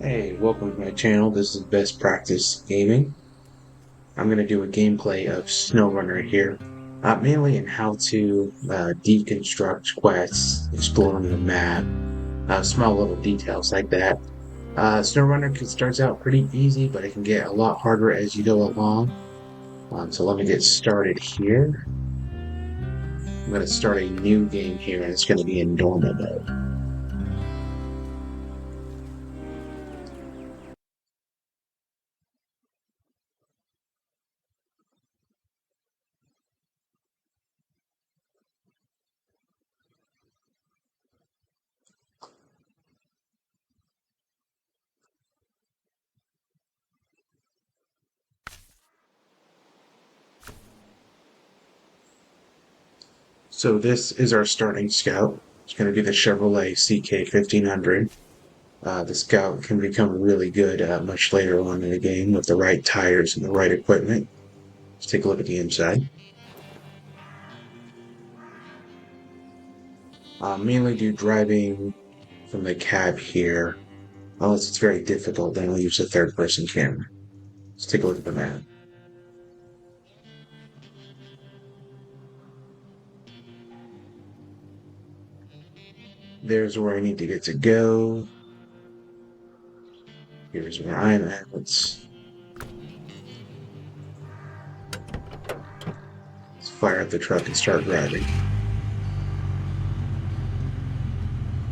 Hey, welcome to my channel. This is Best Practice Gaming. I'm going to do a gameplay of SnowRunner here, mainly in how to deconstruct quests, exploring the map, small little details like that. SnowRunner starts out pretty easy, but it can get a lot harder as you go along. So let me get started here. I'm going to start a new game here, and it's going to be in normal mode. So this is our starting scout. It's going to be the Chevrolet CK 1500. The scout can become really good much later on in the game with the right tires and the right equipment. Let's take a look at the inside. Mainly do driving from the cab here. Unless it's very difficult, then we'll use a third person camera. Let's take a look at the map. There's where I need to get to go. Here's where I'm at. Let's fire up the truck and start driving.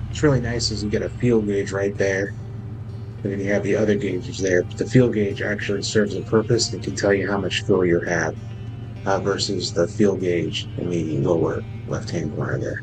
What's really nice is you get a fuel gauge right there. And then you have the other gauges there. But the fuel gauge actually serves a purpose and can tell you how much fuel you have versus the fuel gauge in the lower left-hand corner there.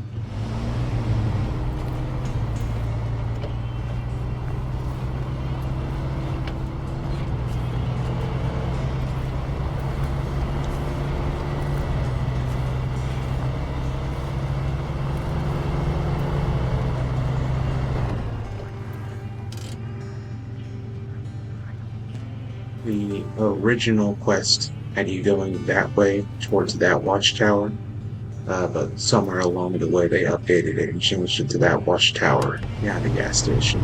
The original quest had you going that way towards that watchtower, but somewhere along the way they updated it and changed it to that watchtower behind the gas station.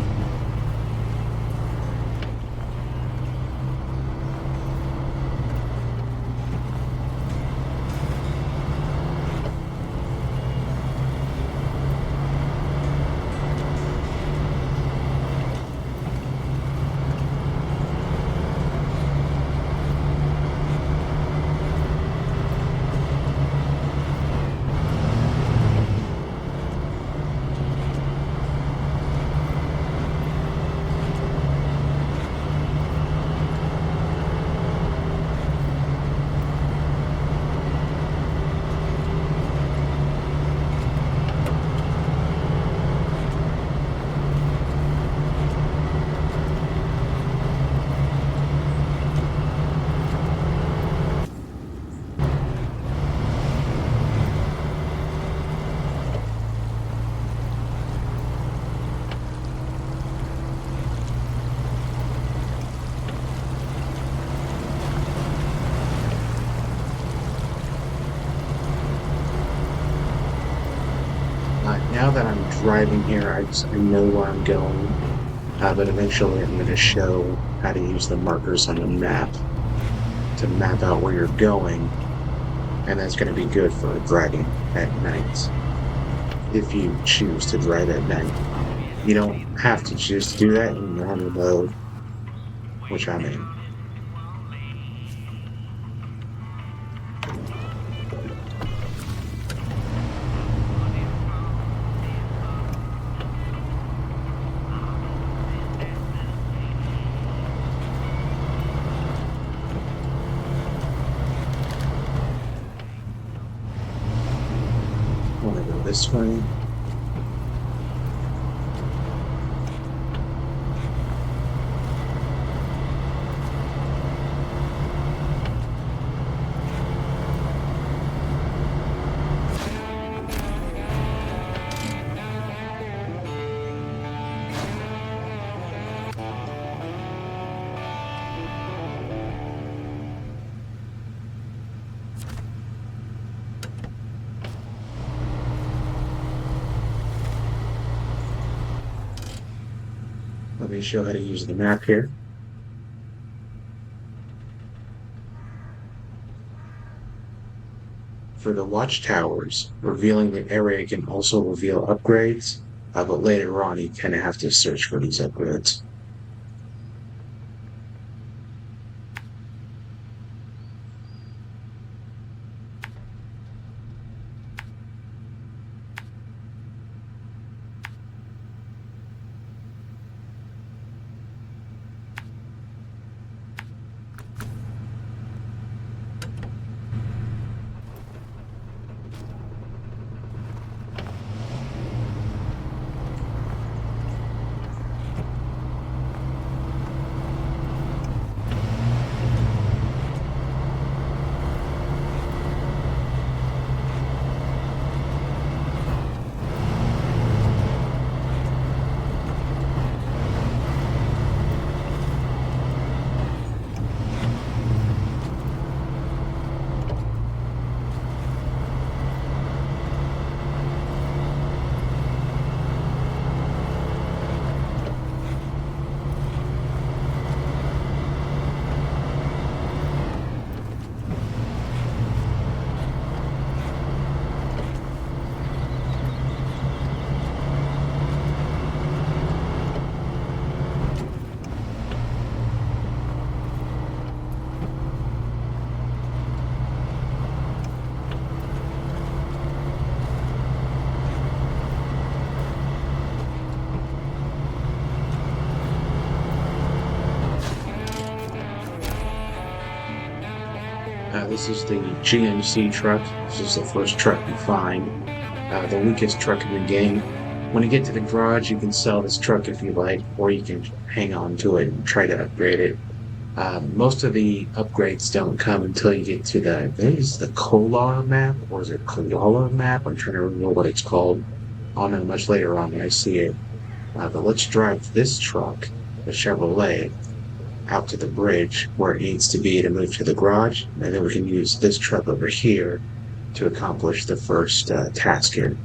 Now that I'm driving here, I know where I'm going, but eventually I'm going to show how to use the markers on the map to map out where you're going, and that's going to be good for driving at night if you choose to drive at night. You don't have to choose to do that in normal mode, which I'm in. I want to go this way. let me show how to use the map here. For the watchtowers, revealing the area can also reveal upgrades, but later on you kind of have to search for these upgrades. This is the GMC truck. This is the first truck you find. The weakest truck in the game. When you get to the garage, you can sell this truck if you like, or you can hang on to it and try to upgrade it. Most of the upgrades don't come until you get to the Kolar map, or is it Koala map? I'm trying to remember what it's called. I'll know much later on when I see it. But let's drive this truck, the Chevrolet, out to the bridge where it needs to be to move to the garage, and then we can use this truck over here to accomplish the first task here.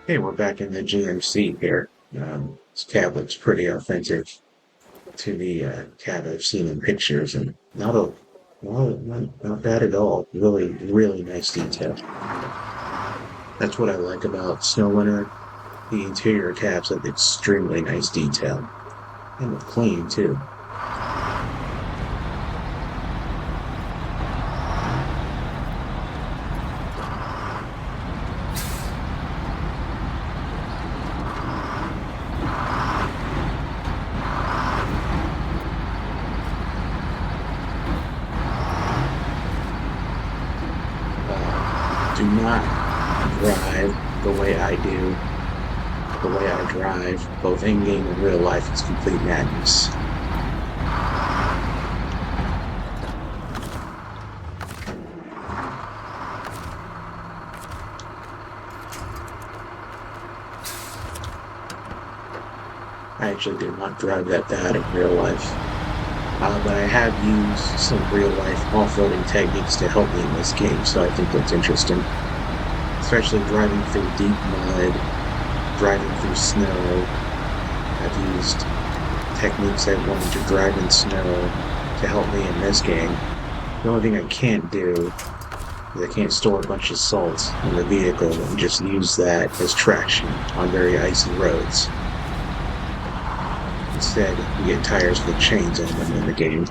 Okay, we're back in the GMC here. This cab looks pretty authentic to the cab I've seen in pictures, and not bad at all. Really, really nice detail. That's what I like about SnowRunner. The interior cabs have extremely nice detail, and clean too. Do not drive the way I do. The way I drive, both in-game and real life, is complete madness. I actually do not drive that bad in real life. But I have used some real life off-roading techniques to help me in this game, so I think that's interesting. Especially driving through deep mud, driving through snow. I've used techniques I've learned to drive in snow to help me in this game. The only thing I can't do is I can't store a bunch of salt in the vehicle and just use that as traction on very icy roads. Instead, you get tires with chains in them in the game.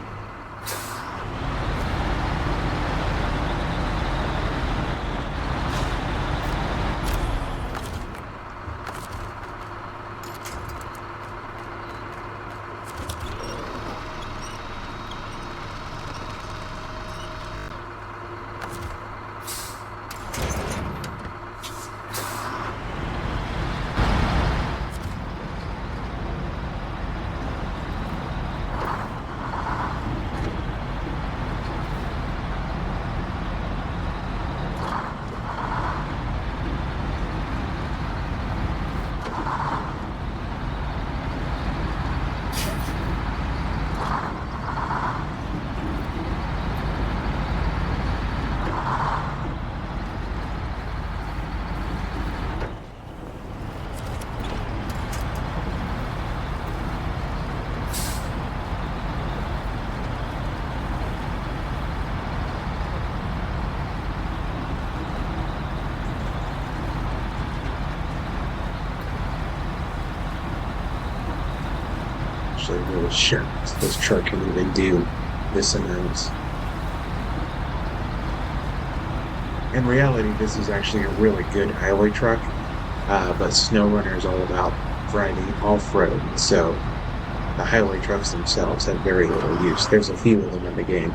Actually, really sure this truck can even do this amount. In reality, this is actually a really good highway truck, but SnowRunner is all about driving off-road, so the highway trucks themselves have very little use. There's a few of them in the game.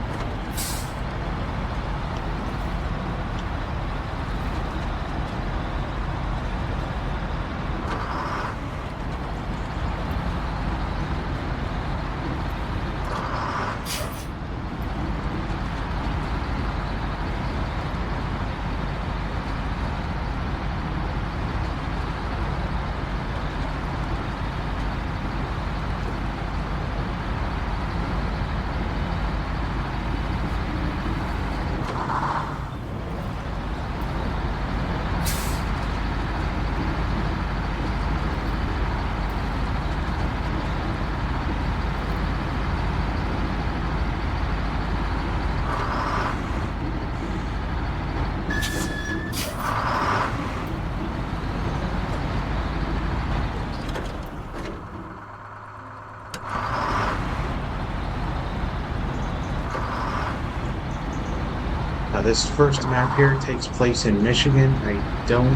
This first map here takes place in Michigan. I don't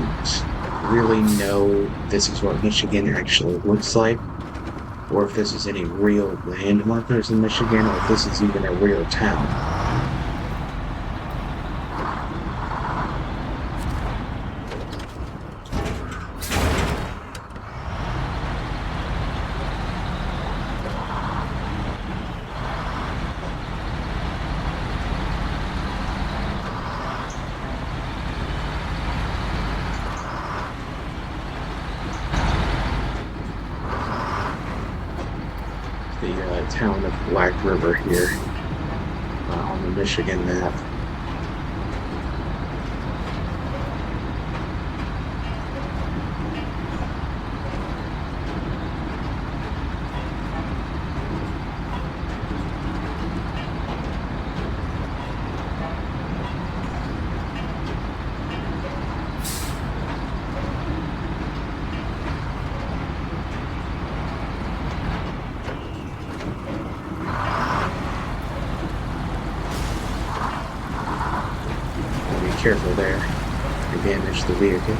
really know if this is what Michigan actually looks like, or if this is any real land markers in Michigan, or if this is even a real town. The town of Black River here on the Michigan map. Careful there, you damage the vehicle.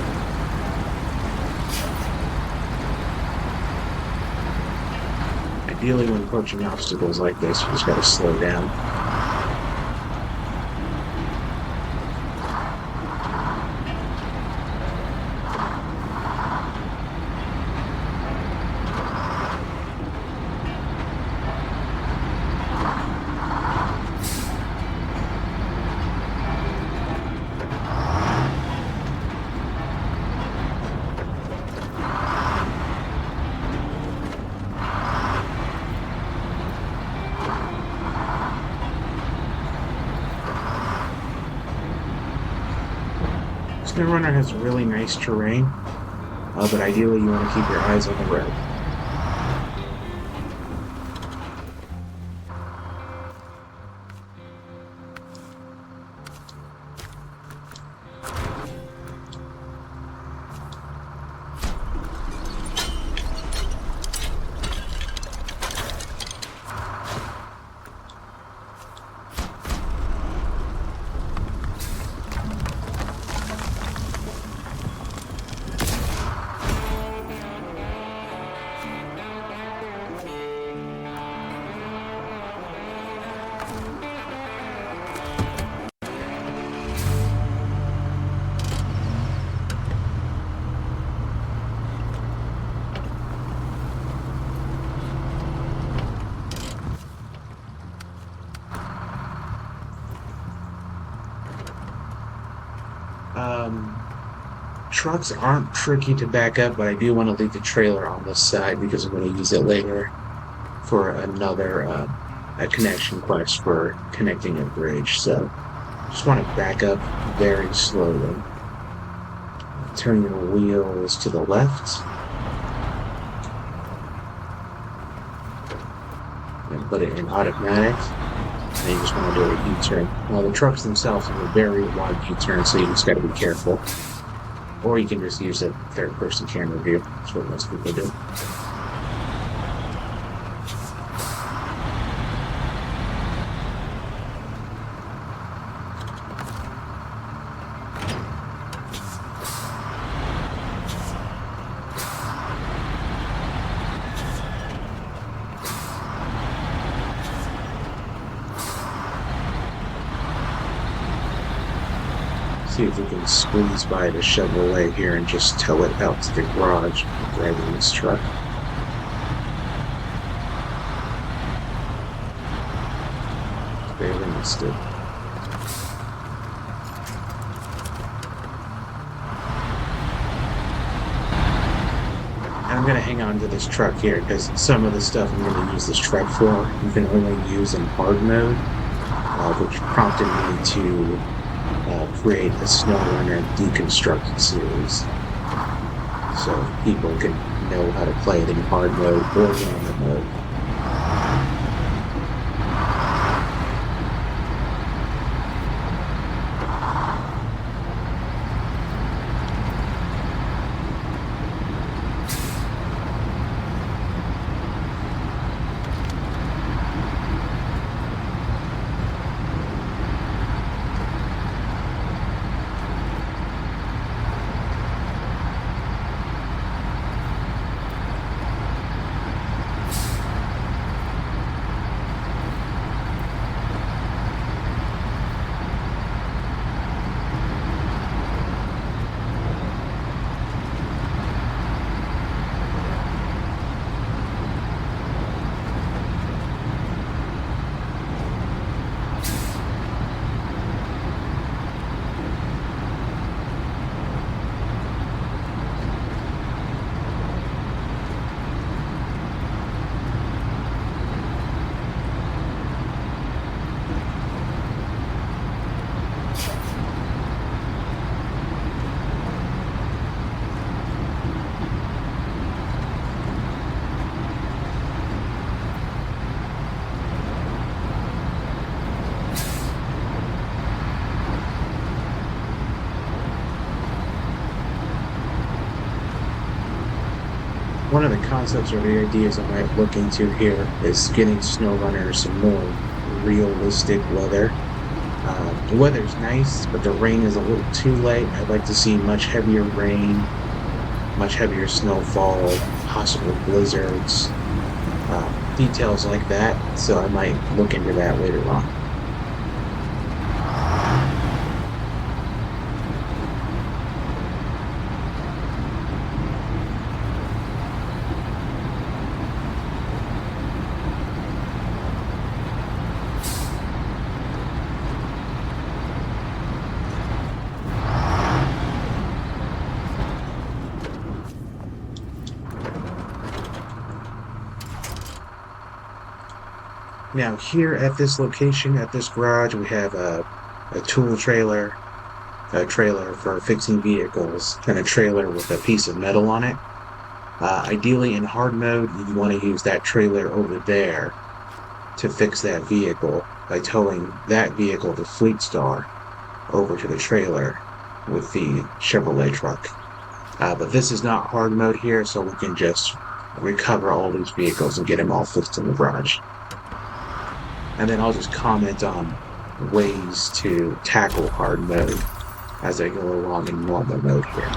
Ideally, when approaching obstacles like this, you just gotta slow down. SnowRunner has really nice terrain, but ideally you want to keep your eyes on the road. Um, Trucks aren't tricky to back up, but I do want to leave the trailer on this side because I'm going to use it later for another a connection quest for connecting a bridge. So just want to back up very slowly. Turn your wheels to the left and put it in automatic. And you just want to do a U-turn. Well, the trucks themselves have a very wide U-turn, so you just got to be careful. Or you can just use a third-person camera view. That's what most people do. See if we can squeeze by the Chevrolet here and just tow it out to the garage driving this truck. Barely missed it. And I'm going to hang on to this truck here because some of the stuff I'm going to use this truck for you can only use in hard mode, which prompted me to create a SnowRunner Deconstructed series so people can know how to play it in hard mode or normal mode. One of the concepts or the ideas I might look into here is getting SnowRunner some more realistic weather. The weather's nice, but the rain is a little too late. I'd like to see much heavier rain, much heavier snowfall, possible blizzards, details like that. So I might look into that later on. Now here at this location, at this garage, we have a tool trailer, a trailer for fixing vehicles and a trailer with a piece of metal on it. Ideally, in hard mode, you want to use that trailer over there to fix that vehicle by towing that vehicle to Fleet Star over to the trailer with the Chevrolet truck. But this is not hard mode here, so we can just recover all these vehicles and get them all fixed in the garage. And then I'll just comment on ways to tackle hard mode as I go along in normal mode here.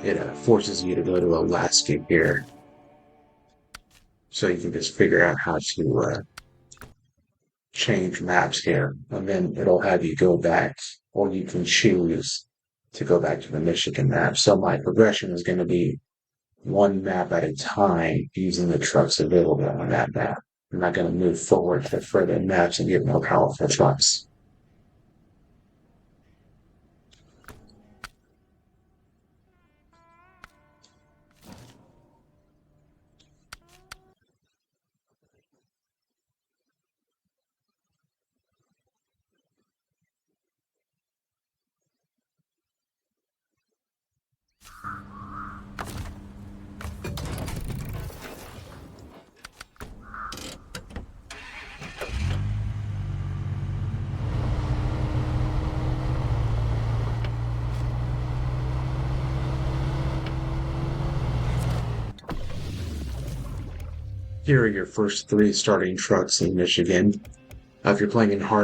It forces you to go to Alaska here, so you can just figure out how to change maps here, and then it'll have you go back, or you can choose to go back to the Michigan map. So my progression is going to be one map at a time using the trucks available on that map. I'm not going to move forward to further maps and get more powerful trucks. Here are your first three starting trucks in Michigan. If you're playing in hard